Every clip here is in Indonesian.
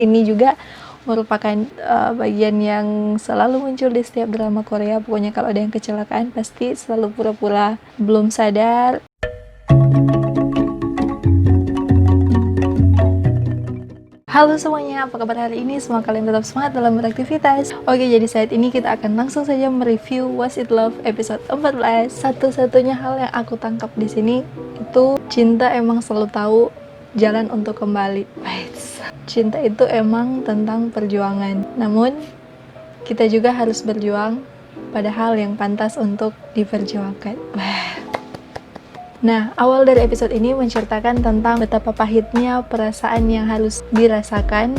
Ini juga merupakan bagian yang selalu muncul di setiap drama Korea. Pokoknya kalau ada yang kecelakaan pasti selalu pura-pura belum sadar. Halo semuanya, apa kabar hari ini? Semoga kalian tetap semangat dalam beraktivitas. Oke, jadi saat ini kita akan langsung saja mereview Was It Love episode 14. Satu-satunya hal yang aku tangkap di sini itu cinta emang selalu tahu jalan untuk kembali. Cinta itu emang tentang perjuangan. Namun, kita juga harus berjuang pada hal yang pantas untuk diperjuangkan. Nah, awal dari episode ini menceritakan tentang betapa pahitnya perasaan yang harus dirasakan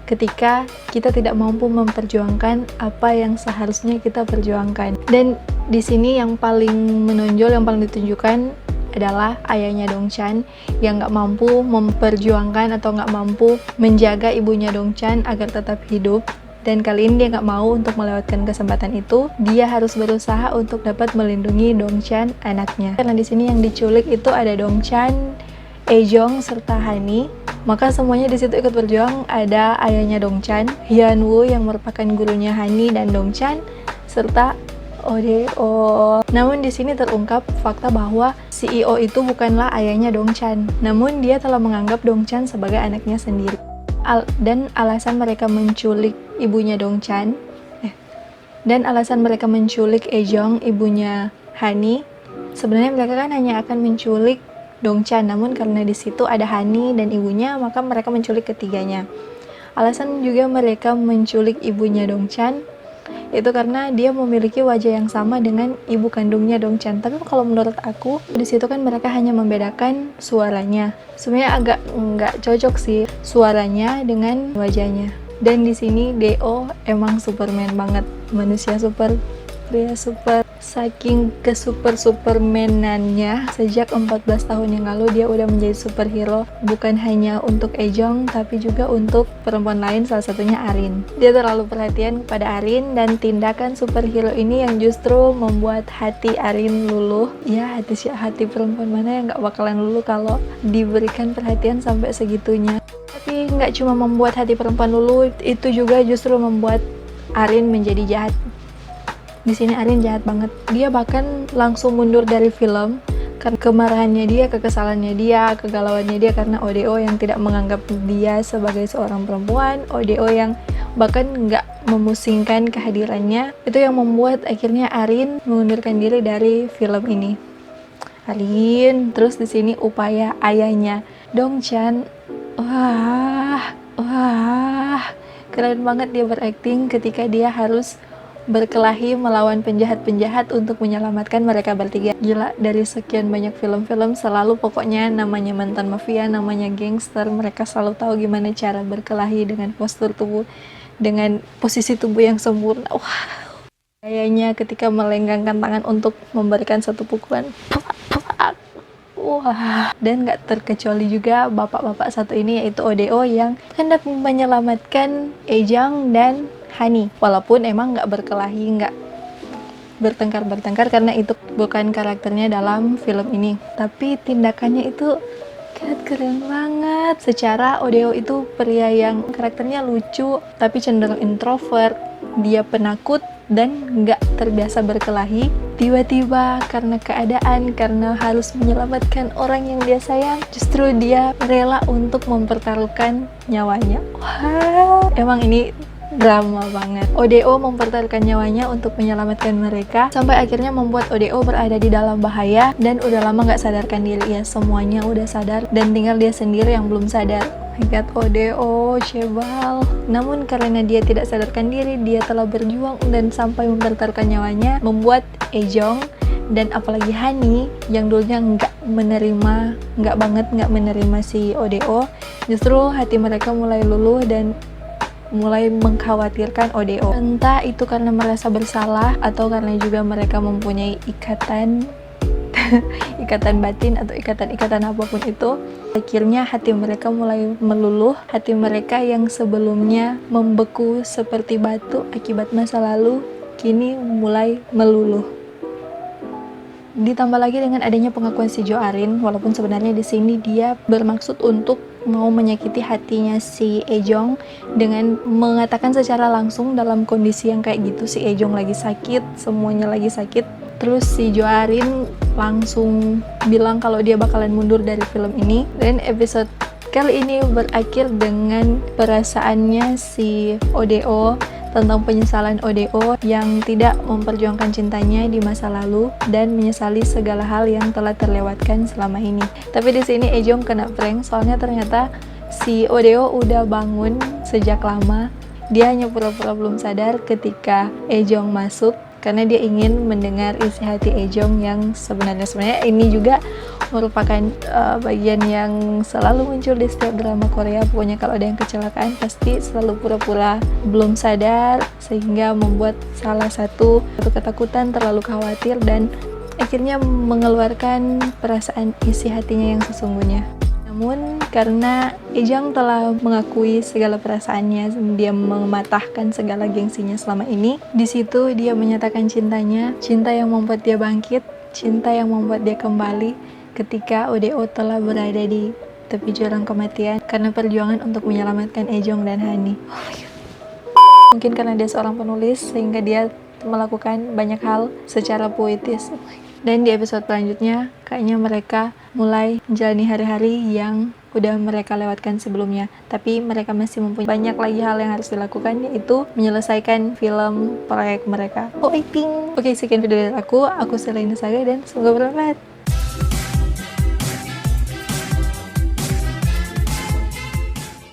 ketika kita tidak mampu memperjuangkan apa yang seharusnya kita perjuangkan. Dan di sini yang paling menonjol, yang paling ditunjukkan adalah ayahnya Dongchan yang nggak mampu memperjuangkan atau nggak mampu menjaga ibunya Dongchan agar tetap hidup. Dan kali ini dia nggak mau untuk melewatkan kesempatan itu. Dia harus berusaha untuk dapat melindungi Dongchan, anaknya. Karena di sini yang diculik itu ada Dongchan, Ejong, serta Hani. Maka semuanya di situ ikut berjuang. Ada ayahnya Dongchan, Hyunwoo yang merupakan gurunya Hani dan Dongchan, serta Odeo. Namun di sini terungkap fakta bahwa CEO itu bukanlah ayahnya Dongchan. Namun dia telah menganggap Dongchan sebagai anaknya sendiri. Dan alasan mereka menculik ibunya Dongchan, dan alasan mereka menculik Ejong, ibunya Hani, sebenarnya mereka kan hanya akan menculik Dongchan, namun karena di situ ada Hani dan ibunya, maka mereka menculik ketiganya. Alasan juga mereka menculik ibunya Dongchan itu karena dia memiliki wajah yang sama dengan ibu kandungnya Dongchan. Tapi kalau menurut aku, di situ kan mereka hanya membedakan suaranya. Sebenarnya agak nggak cocok sih suaranya dengan wajahnya. Dan di sini Do emang Superman banget, manusia super, pria super. Saking supermanannya, sejak 14 tahun yang lalu dia udah menjadi superhero, bukan hanya untuk Ejong tapi juga untuk perempuan lain, salah satunya Arin. Dia terlalu perhatian kepada Arin, dan tindakan superhero ini yang justru membuat hati Arin luluh. Ya, hati perempuan mana yang gak bakalan luluh kalau diberikan perhatian sampai segitunya. Tapi nggak cuma membuat hati perempuan luluh, itu juga justru membuat Arin menjadi jahat. Di sini Arin jahat banget. Dia bahkan langsung mundur dari film karena kemarahannya dia, kekesalannya dia, kegalauannya dia karena Odeo yang tidak menganggap dia sebagai seorang perempuan, Odeo yang bahkan nggak memusingkan kehadirannya. Itu yang membuat akhirnya Arin mengundurkan diri dari film ini. Arin, terus di sini upaya ayahnya Dongchan, wah, keren banget dia berakting ketika dia harus berkelahi melawan penjahat-penjahat untuk menyelamatkan mereka bertiga. Gila, dari sekian banyak film-film selalu pokoknya namanya mantan mafia, namanya gangster, mereka selalu tahu gimana cara berkelahi dengan postur tubuh, dengan posisi tubuh yang sempurna. Wah, kayaknya ketika melenggangkan tangan untuk memberikan satu pukulan, wah. Dan gak terkecuali juga bapak-bapak satu ini, yaitu Odeo yang hendak menyelamatkan Ejong dan Hani, walaupun emang nggak berkelahi, nggak bertengkar karena itu bukan karakternya dalam film ini, tapi tindakannya itu keren banget. Secara Odeo itu pria yang karakternya lucu tapi cenderung introvert, dia penakut dan nggak terbiasa berkelahi. Tiba-tiba karena keadaan, karena harus menyelamatkan orang yang dia sayang, justru dia rela untuk mempertaruhkan nyawanya. Wah, emang ini drama banget. Odeo mempertaruhkan nyawanya untuk menyelamatkan mereka, sampai akhirnya membuat Odeo berada di dalam bahaya dan udah lama gak sadarkan diri. Ya, semuanya udah sadar dan tinggal dia sendiri yang belum sadar. My God, Odeo, Cebal. Namun karena dia tidak sadarkan diri, dia telah berjuang dan sampai mempertaruhkan nyawanya, membuat Ejong dan apalagi Hani yang dulunya nggak menerima si Odeo, justru hati mereka mulai luluh dan mulai mengkhawatirkan Odeo. Entah itu karena merasa bersalah atau karena juga mereka mempunyai ikatan ikatan batin atau ikatan apapun itu, akhirnya hati mereka mulai meluluh. Hati mereka yang sebelumnya membeku seperti batu akibat masa lalu kini mulai meluluh. Ditambah lagi dengan adanya pengakuan si Jo Arin, walaupun sebenarnya di sini dia bermaksud untuk mau menyakiti hatinya si Ejong dengan mengatakan secara langsung dalam kondisi yang kayak gitu. Si Ejong lagi sakit, semuanya lagi sakit. Terus si Jo Arin langsung bilang kalau dia bakalan mundur dari film ini. Dan episode kali ini berakhir dengan perasaannya si ODO tentang penyesalan ODO yang tidak memperjuangkan cintanya di masa lalu dan menyesali segala hal yang telah terlewatkan selama ini. Tapi di sini Ejong kena prank, soalnya ternyata si ODO udah bangun sejak lama. Dia hanya pura-pura belum sadar ketika Ejong masuk karena dia ingin mendengar isi hati Ejong yang sebenarnya ini juga merupakan bagian yang selalu muncul di setiap drama Korea. Pokoknya kalau ada yang kecelakaan pasti selalu pura-pura belum sadar sehingga membuat salah satu ketakutan, terlalu khawatir dan akhirnya mengeluarkan perasaan isi hatinya yang sesungguhnya. Namun karena Ejong telah mengakui segala perasaannya, dia mematahkan segala gengsinya selama ini. Di situ dia menyatakan cintanya, cinta yang membuat dia bangkit, cinta yang membuat dia kembali ketika ODO telah berada di tepi jurang kematian karena perjuangan untuk menyelamatkan Ejong dan Hani. Mungkin karena dia seorang penulis sehingga dia melakukan banyak hal secara puitis. Dan di episode selanjutnya kayaknya mereka mulai menjalani hari-hari yang udah mereka lewatkan sebelumnya, tapi mereka masih mempunyai banyak lagi hal yang harus dilakukan, yaitu menyelesaikan film proyek mereka. Oke, sekian video dari aku Selena Saga dan semoga bermanfaat.